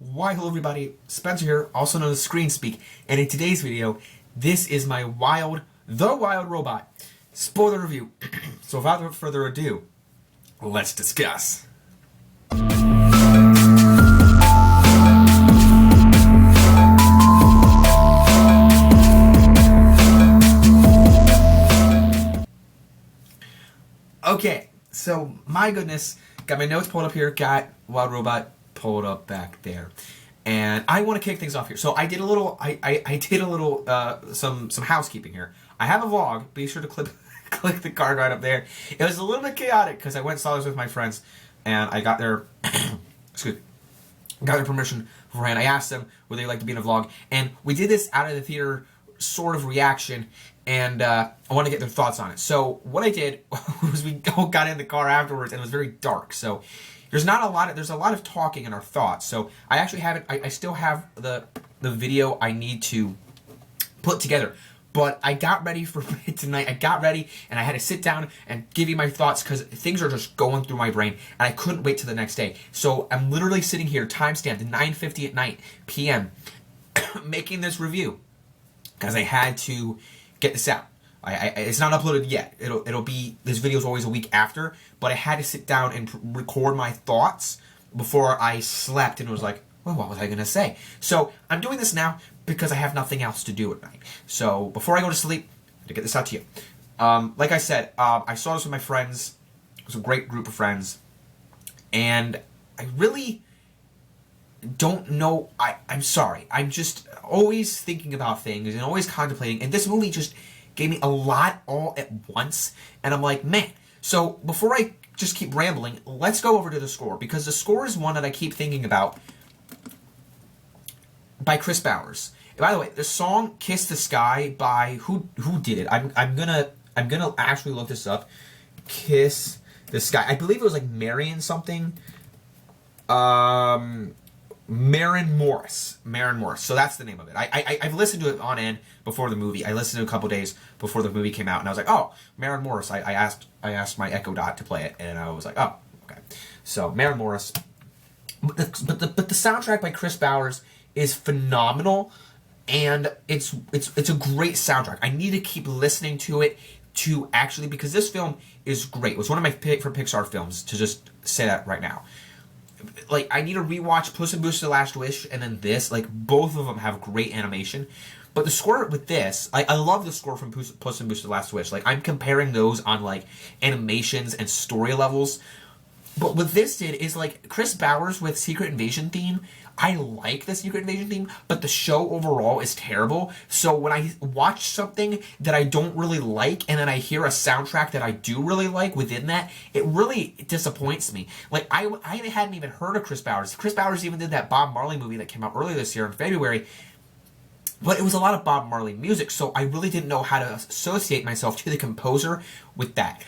Why, hello everybody, Spencer here, also known as Screen Speak, and in today's video, this is my The Wild Robot spoiler review. So without further ado, let's discuss. Okay, so my goodness, got my notes pulled up here, got Wild Robot pulled up back there, and I want to kick things off here. So I did a little, some housekeeping here. I have a vlog. Be sure to click the card right up there. It was a little bit chaotic because I went and saw this with my friends, and I got their got their permission beforehand. I asked them would they like to be in a vlog, and we did this out of the theater sort of reaction, and I want to get their thoughts on it. So what I did was we all got in the car afterwards, and it was very dark. So there's a lot of talking in our thoughts. So I actually haven't. I still have the video I need to put together. But I got ready for tonight. I got ready, and I had to sit down and give you my thoughts because things are just going through my brain, and I couldn't wait till the next day. So I'm literally sitting here, timestamped 9:50 at night p.m. making this review because I had to get this out. It's not uploaded yet. It'll be, this video is always a week after, but I had to sit down and record my thoughts before I slept and was like, well, what was I gonna say? So I'm doing this now because I have nothing else to do at night. So before I go to sleep, to get this out to you. Like I said, I saw this with my friends. It was a great group of friends, and I really don't know. I'm sorry. I'm just always thinking about things and always contemplating, and this movie just gave me a lot all at once, and I'm like, man. So before I just keep rambling, let's go over to the score, because the score is one that I keep thinking about, by Chris Bowers. And by the way, the song "Kiss the Sky" by who did it? I'm gonna actually look this up. Kiss the Sky. I believe it was like Marion something. Maren Morris. So that's the name of it. I've listened to it on end before the movie. I listened to it a couple days before the movie came out, and I was like, oh, Maren Morris. I asked my Echo Dot to play it, and I was like, oh, okay. So Maren Morris. But the soundtrack by Chris Bowers is phenomenal, and it's a great soundtrack. I need to keep listening to it to actually, because this film is great. It was one of my favorite Pixar films, to just say that right now. Like, I need to rewatch Puss in Boots: The Last Wish and then this. Like, both of them have great animation. But the score with this, I love the score from Puss in Boots: The Last Wish. Like, I'm comparing those on, like, animations and story levels. But what this did is, like, Chris Bowers with Secret Invasion theme, I like the Secret Invasion theme, but the show overall is terrible. So when I watch something that I don't really like, and then I hear a soundtrack that I do really like within that, it really disappoints me. Like, I hadn't even heard of Chris Bowers. Chris Bowers even did that Bob Marley movie that came out earlier this year in February. But it was a lot of Bob Marley music, so I really didn't know how to associate myself to the composer with that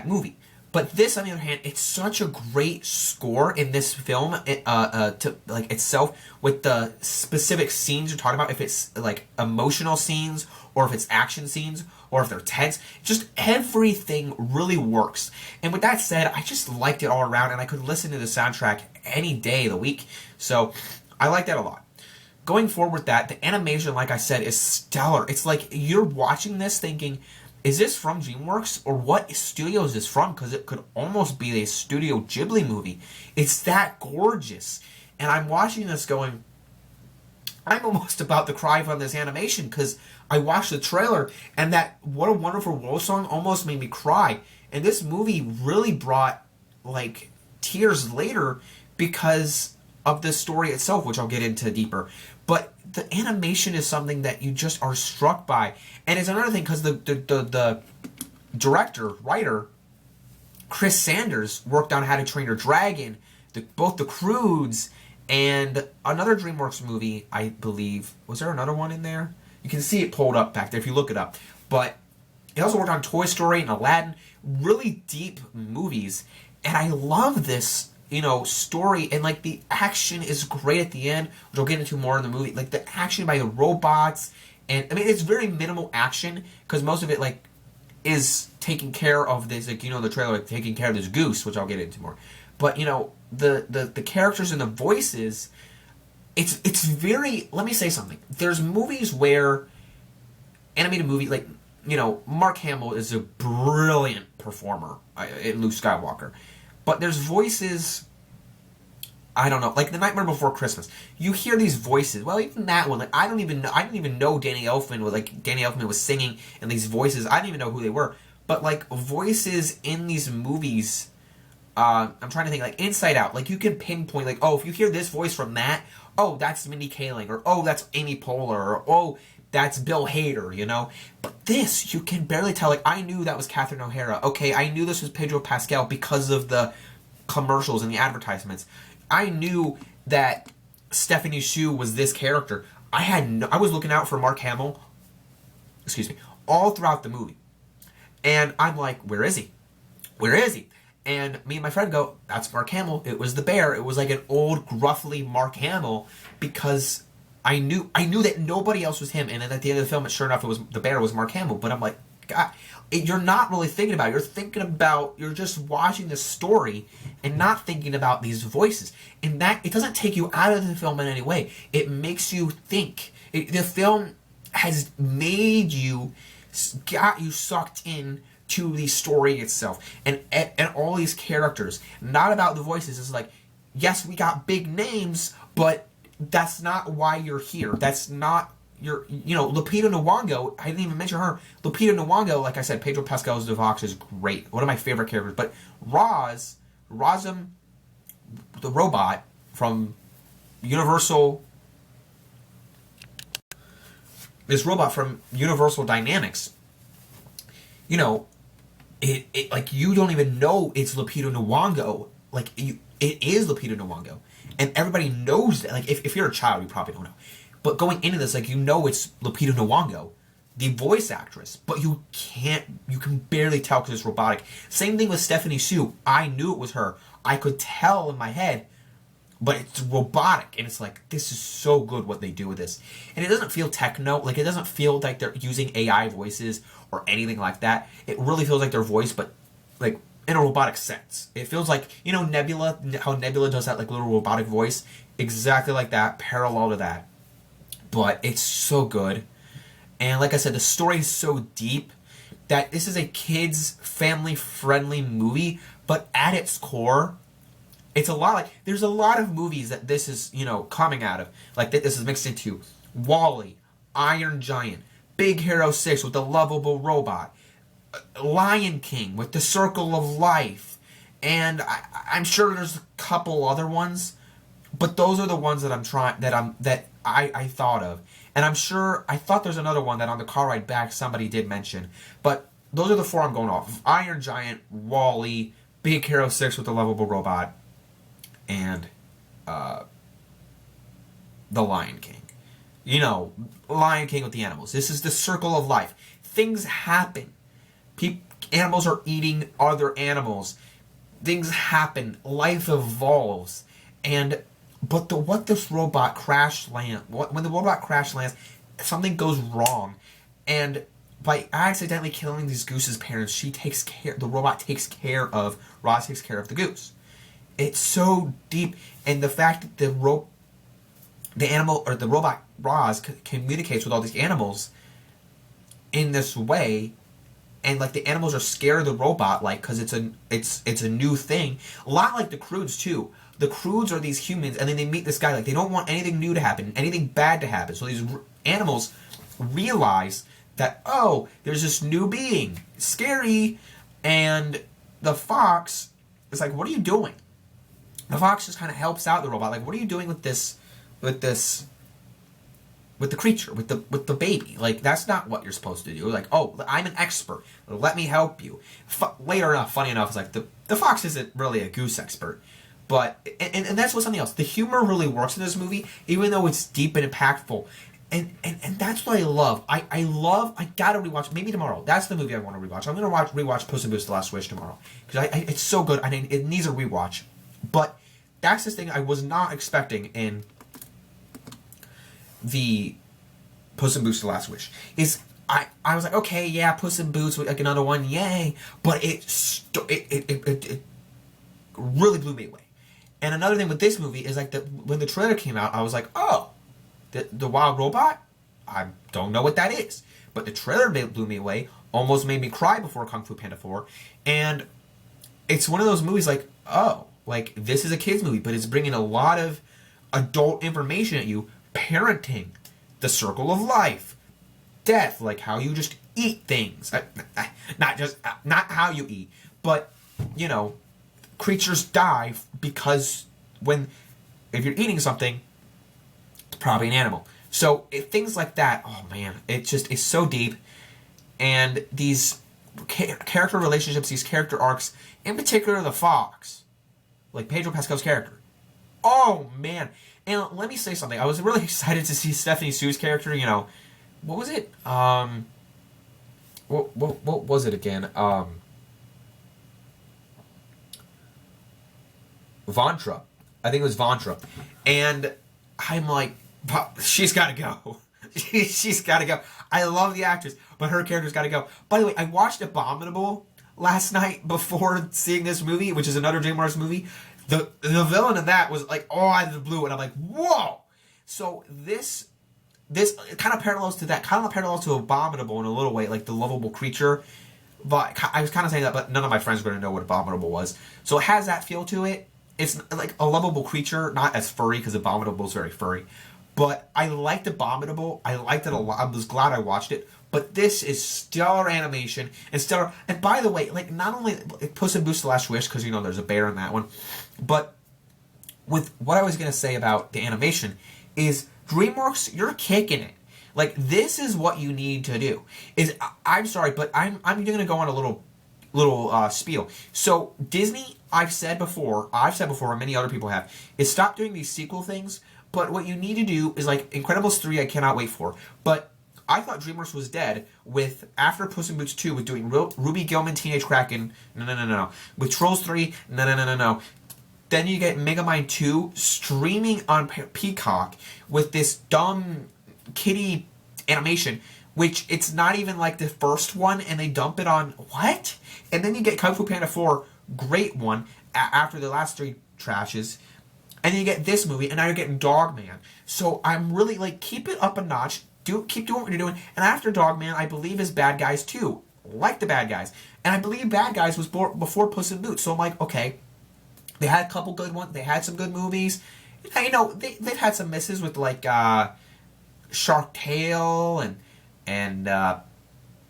movie. But this, on the other hand, it's such a great score in this film, to like itself, with the specific scenes you're talking about. If it's like emotional scenes, or if it's action scenes, or if they're tense, just everything really works. And with that said, I just liked it all around, and I could listen to the soundtrack any day of the week. So I like that a lot. Going forward with that, the animation, like I said, is stellar. It's like you're watching this thinking, is this from DreamWorks, or what studio is this from? Because it could almost be a Studio Ghibli movie. It's that gorgeous. And I'm watching this going, I'm almost about to cry from this animation, because I watched the trailer, and that What a Wonderful World song almost made me cry. And this movie really brought, like, tears later because of the story itself, which I'll get into deeper. But the animation is something that you just are struck by. And it's another thing, because the director, writer, Chris Sanders, worked on How to Train Your Dragon, both The Croods, and another DreamWorks movie, I believe. Was there another one in there? You can see it pulled up back there if you look it up. But he also worked on Toy Story and Aladdin, really deep movies. And I love this, story, and like the action is great at the end, which I'll get into more in the movie. Like the action by the robots, and I mean it's very minimal action because most of it like is taking care of this, like the trailer, like, taking care of this goose, which I'll get into more. But the characters and the voices it's very. Let me say something. There's movies where animated movie like Mark Hamill is a brilliant performer in Luke Skywalker, but there's voices. I don't know, like The Nightmare Before Christmas. You hear these voices. Well, even that one, like I didn't even know Danny Elfman was singing, and these voices, I didn't even know who they were. But like voices in these movies, I'm trying to think, like Inside Out, like you can pinpoint, like, oh, if you hear this voice from that, oh, that's Mindy Kaling, or oh, that's Amy Poehler, or oh, that's Bill Hader, But this, you can barely tell. Like I knew that was Catherine O'Hara. Okay, I knew this was Pedro Pascal because of the commercials and the advertisements. I knew that Stephanie Hsu was this character. I was looking out for Mark Hamill, excuse me, all throughout the movie. And I'm like, where is he? Where is he? And me and my friend go, that's Mark Hamill. It was the bear. It was like an old, gruffly Mark Hamill, because I knew that nobody else was him. And then at the end of the film, sure enough, the bear was Mark Hamill. But I'm like, God, you're not really thinking about it. You're just watching the story and not thinking about these voices. And that, it doesn't take you out of the film in any way. It makes you think. The film has made you, got you sucked in to the story itself. And all these characters. Not about the voices. It's like, yes, we got big names, but that's not why you're here. That's not Lupita Nyong'o, I didn't even mention her. Lupita Nyong'o, like I said, Pedro Pascal's Devox is great. One of my favorite characters. But Razum, the robot from Universal, this robot from Universal Dynamics, it like you don't even know it's Lupita Nyong'o. Like it is Lupita Nyong'o, and everybody knows that. Like if you're a child, you probably don't know. But going into this, like, it's Lupita Nyong'o, the voice actress, but you can barely tell because it's robotic. Same thing with Stephanie Hsu. I knew it was her. I could tell in my head, but it's robotic. And it's like, this is so good what they do with this. And it doesn't feel techno. Like, it doesn't feel like they're using AI voices or anything like that. It really feels like their voice, but, like, in a robotic sense. It feels like, Nebula, how Nebula does that, like, little robotic voice. Exactly like that, parallel to that. But it's so good. And like I said, the story is so deep that this is a kids, family-friendly movie. But at its core, it's a lot like... There's a lot of movies that this is, coming out of. Like, this is mixed into WALL-E, Iron Giant, Big Hero 6 with the lovable robot, Lion King with the Circle of Life. And I'm sure there's a couple other ones. But those are the ones that I thought of. And I'm sure, I thought there's another one that on the car ride back somebody did mention. But those are the four I'm going off of. Iron Giant, WALL-E, Big Hero 6 with the lovable robot, and The Lion King. Lion King with the animals. This is the circle of life. Things happen. Animals are eating other animals. Things happen. Life evolves. But when the robot crash lands, something goes wrong, and by accidentally killing these goose's parents, the robot takes care of the goose. It's so deep, and the fact that the robot Roz communicates with all these animals in this way, and like the animals are scared of the robot, like because it's a new thing, a lot like the Croods too. The Croods are these humans, and then they meet this guy. Like, they don't want anything new to happen, anything bad to happen. So these animals realize that, oh, there's this new being. It's scary. And the fox is like, what are you doing? The fox just kind of helps out the robot. Like, what are you doing with the creature, with the baby? Like, that's not what you're supposed to do. Like, oh, I'm an expert. Let me help you. Later enough, funny enough, it's like, the fox isn't really a goose expert. But, and that's what's something else. The humor really works in this movie, even though it's deep and impactful. And that's what I love. I gotta rewatch, maybe tomorrow. That's the movie I want to rewatch. I'm gonna rewatch Puss in Boots: The Last Wish tomorrow. Because it's so good, it needs a rewatch. But that's this thing I was not expecting in the Puss in Boots: The Last Wish. I was like, okay, yeah, Puss in Boots, like another one, yay. But it really blew me away. And another thing with this movie is like when the trailer came out, I was like, oh, the wild robot? I don't know what that is. But the trailer blew me away, almost made me cry before Kung Fu Panda 4. And it's one of those movies like, oh, like this is a kid's movie, but it's bringing a lot of adult information at you, parenting, the circle of life, death, like how you just eat things. Not how you eat, but, you know, creatures die because if you're eating something, it's probably an animal. So things like that, oh man, it's so deep. And these character relationships, these character arcs, in particular the fox, like Pedro Pascal's character. Oh man. And let me say something. I was really excited to see Stephanie Sue's character, you know. What was it? What was it again? Vantra. I think it was Vantra. And I'm like, she's got to go. She's got to go. I love the actress, but her character's got to go. By the way, I watched Abominable last night before seeing this movie, which is another DreamWorks movie. The villain of that was like all out of the blue, and I'm like, whoa! So this kind of parallels to that, kind of parallels to Abominable in a little way, like the lovable creature. But I was kind of saying that, but none of my friends were going to know what Abominable was. So it has that feel to it. It's like a lovable creature, not as furry, because Abominable is very furry. But I liked Abominable. I liked it a lot. I was glad I watched it. But this is stellar animation and stellar. And by the way, like not only Puss in Boots: The Last Wish, because you know there's a bear in that one, but with what I was gonna say about the animation is DreamWorks, you're kicking it. Like this is what you need to do. I'm sorry, but I'm gonna go on a little spiel. So Disney, I've said before, and many other people have, is stop doing these sequel things. But what you need to do is like Incredibles 3, I cannot wait for. But I thought DreamWorks was dead with after Puss in Boots 2 with doing Ruby Gillman Teenage Kraken. No. With Trolls 3. No. Then you get Megamind 2 streaming on Peacock with this dumb kitty animation, which it's not even like the first one, and they dump it on what? And then you get Kung Fu Panda 4, great one, after the last 3 trashes. And then you get this movie, and now you're getting Dogman. So I'm really like, keep it up a notch. Keep doing what you're doing. And after Dogman, I believe is Bad Guys 2. Like the Bad Guys. And I believe Bad Guys was before Puss in Boots. So I'm like, okay, they had a couple good ones. They had some good movies. You know, they've had some misses with like Shark Tale and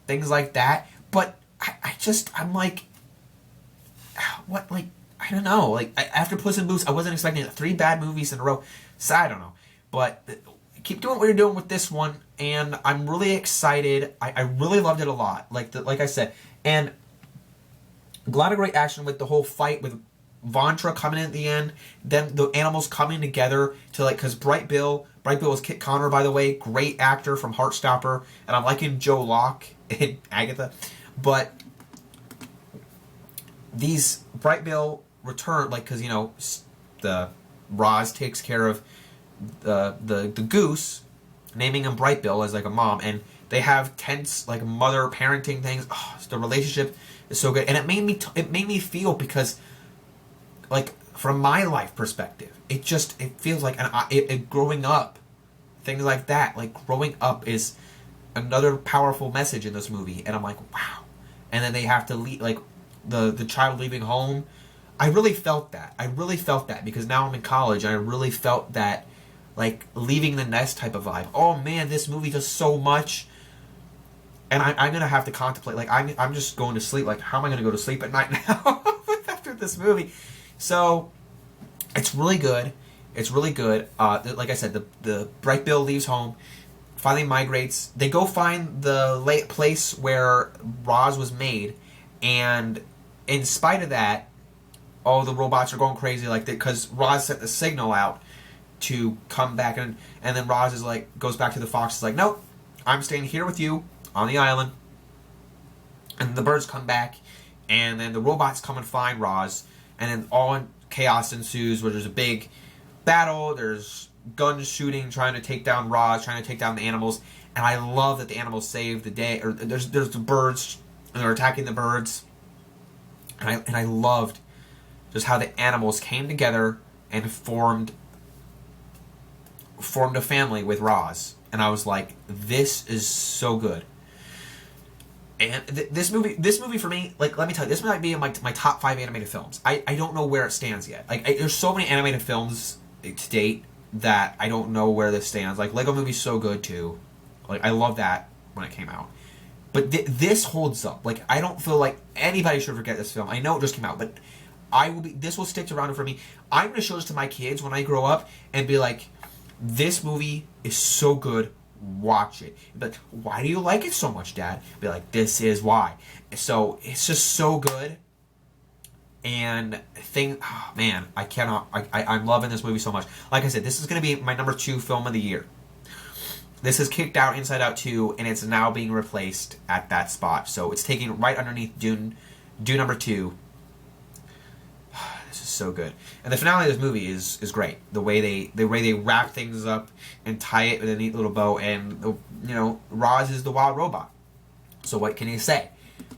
things like that. But I'm like, what, like, I don't know. Like, after Puss in Boots, I wasn't expecting 3 bad movies in a row. So, I don't know. But keep doing what you're doing with this one. And I'm really excited. I really loved it a lot. Like I said. And a lot of great action with the whole fight with Vantra coming in at the end. Then the animals coming together to like, because Bright Bill was Kit Connor, by the way. Great actor from Heartstopper. And I'm liking Joe Locke and Agatha. But these Bright Bill return, like, because, you know, the Roz takes care of the goose, naming him Bright Bill as like a mom, and they have tense like mother parenting things. Oh, the relationship is so good, and it made me feel, because like from my life perspective, it feels like growing up, things like that, like growing up is another powerful message in this movie, and I'm like, wow. And then they have to leave, like the child leaving home. I really felt that because now I'm in college, and I really felt that, like, leaving the nest type of vibe. Oh man, this movie does so much, and I'm gonna have to contemplate. Like, I'm just going to sleep. Like, how am I gonna go to sleep at night now after this movie? So it's really good. It's really good. Like I said, the Bright Bill leaves home, finally migrates. They go find the place where Roz was made, and in spite of that, oh, the robots are going crazy, like, because Roz sent the signal out to come back, and then Roz is like, goes back to the fox, is like, nope, I'm staying here with you on the island. And the birds come back, and then the robots come and find Roz, and then all chaos ensues, where there's a big battle, there's guns shooting, trying to take down Roz, trying to take down the animals, and I love that the animals save the day, or there's the birds, and they're attacking the birds, and I loved just how the animals came together and formed a family with Roz, and I was like, this is so good. And this movie for me, like, let me tell you, this might be in my top 5 animated films. I don't know where it stands yet. Like, there's so many animated films to date that I don't know where this stands. Like, Lego Movie's so good too. Like, I love that when it came out. But this holds up. Like, I don't feel like anybody should forget this film. I know it just came out, but this will stick around for me. I'm gonna show this to my kids when I grow up and be like, this movie is so good. Watch it. But why do you like it so much, Dad? Be like, this is why. So it's just so good. And oh man, I'm loving this movie so much. Like I said, this is going to be my number 2 film of the year. This has kicked out Inside Out 2, and it's now being replaced at that spot. So it's taking right underneath Dune number 2. This is so good. And the finale of this movie is great. The way they wrap things up and tie it with a neat little bow. And, Roz is the wild robot. So what can you say?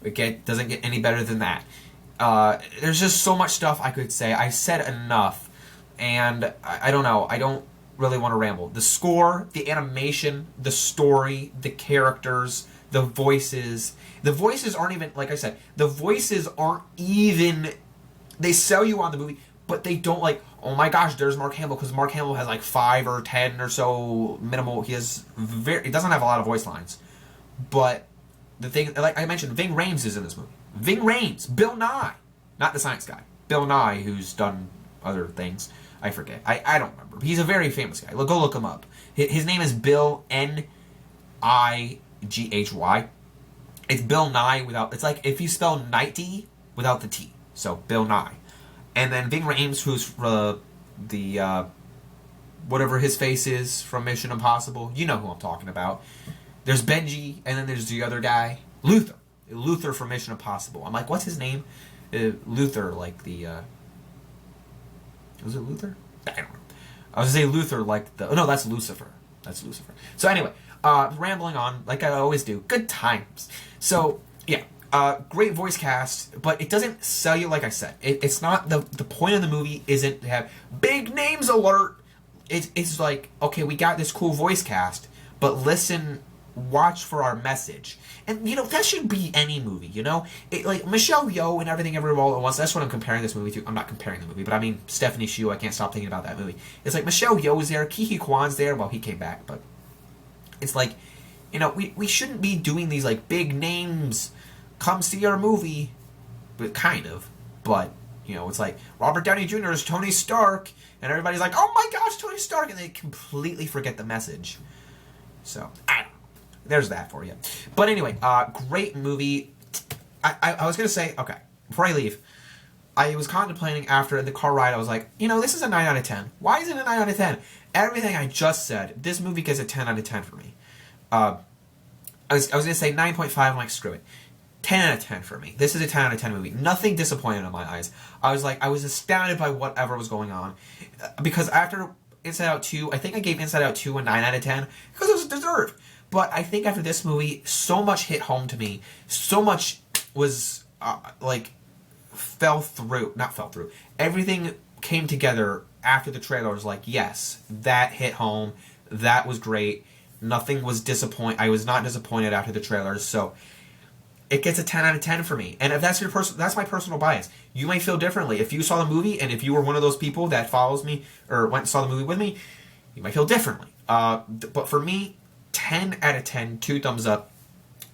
It doesn't get any better than that. There's just so much stuff I could say. I said enough. And I don't know. I don't really want to ramble. The score, the animation, the story, the characters, the voices. The voices aren't even, like I said, the voices aren't even, they sell you on the movie, but they don't like, oh my gosh, there's Mark Hamill, because Mark Hamill has like 5 or 10 or so minimal, he doesn't have a lot of voice lines. But the thing, like I mentioned, Ving Rhames is in this movie. Ving Rhames, Bill Nye, not the science guy. Bill Nye, who's done other things. I forget. I don't remember. He's a very famous guy. Go look him up. His name is Bill Nighy. It's Bill Nye without... It's like if you spell Nighty without the T. So, Bill Nye. And then Ving Rhames, who's the... whatever his face is from Mission Impossible. You know who I'm talking about. There's Benji, and then there's the other guy. Luther. Luther from Mission Impossible. I'm like, what's his name? Luther, like the... Was it Luther? I don't know. I was going to say Luther like the... Oh, no, that's Lucifer. That's Lucifer. So anyway, rambling on like I always do. Good times. So, yeah. Great voice cast, but it doesn't sell you like I said. It's not... The point of the movie isn't to have big names alert. It's like, okay, we got this cool voice cast, but listen... Watch for our message. And, that should be any movie, like, Michelle Yeoh and Everything Everywhere All at Once, that's what I'm comparing this movie to. I'm not comparing the movie, but I mean, Stephanie Hsu, I can't stop thinking about that movie. It's like, Michelle Yeoh's there, Ke Huy Quan's there, well, he came back, but it's like, we shouldn't be doing these, like, big names, come see our movie, but kind of, but, it's like, Robert Downey Jr. is Tony Stark, and everybody's like, oh my gosh, Tony Stark, and they completely forget the message. So, I don't know. There's that for you. But anyway, great movie. I was going to say, okay, before I leave, I was contemplating after the car ride, I was like, this is a 9 out of 10. Why is it a 9 out of 10? Everything I just said, this movie gets a 10 out of 10 for me. I was going to say 9.5, I'm like, screw it. 10 out of 10 for me. This is a 10 out of 10 movie. Nothing disappointed in my eyes. I was astounded by whatever was going on. Because after Inside Out 2, I think I gave Inside Out 2 a 9 out of 10, because it was deserved. But I think after this movie, so much hit home to me. So much was, fell through. Not fell through. Everything came together after the trailer. I was like, yes, that hit home. That was great. Nothing was disappointing. I was not disappointed after the trailers. So, it gets a 10 out of 10 for me. And if that's that's my personal bias. You may feel differently. If you saw the movie, and if you were one of those people that follows me, or went and saw the movie with me, you might feel differently. But for me... 10 out of 10, 2 thumbs up.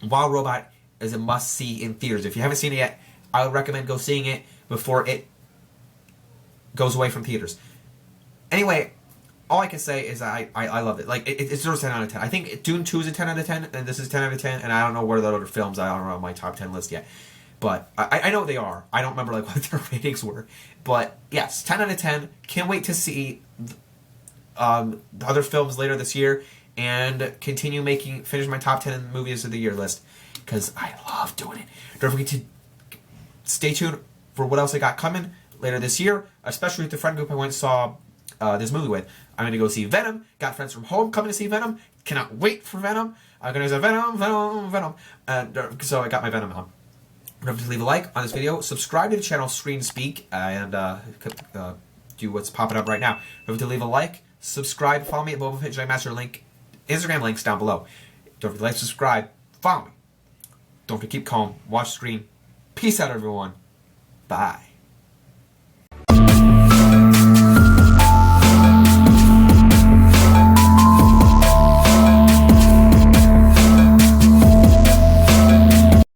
Wild Robot is a must-see in theaters. If you haven't seen it yet, I would recommend go seeing it before it goes away from theaters. Anyway, all I can say is I love it. Like, it deserves 10 out of 10. I think Dune 2 is a 10 out of 10, and this is 10 out of 10, and I don't know where the other films are on my top 10 list yet. But I know they are. I don't remember like what their ratings were. But, yes, 10 out of 10. Can't wait to see the other films later this year. And finish my top 10 movies of the year list. Because I love doing it. Don't forget to stay tuned for what else I got coming later this year. Especially with the friend group I went and saw this movie with. I'm going to go see Venom. Got friends from home coming to see Venom. Cannot wait for Venom. I'm going to say Venom. And so I got my Venom on. Don't forget to leave a like on this video. Subscribe to the channel Screen Speak. And do what's popping up right now. Don't forget to leave a like, subscribe, follow me at Boba Fett Jedi Master link, Instagram links down below. Don't forget to like, subscribe, follow me. Don't forget to keep calm, watch the screen. Peace out, everyone. Bye.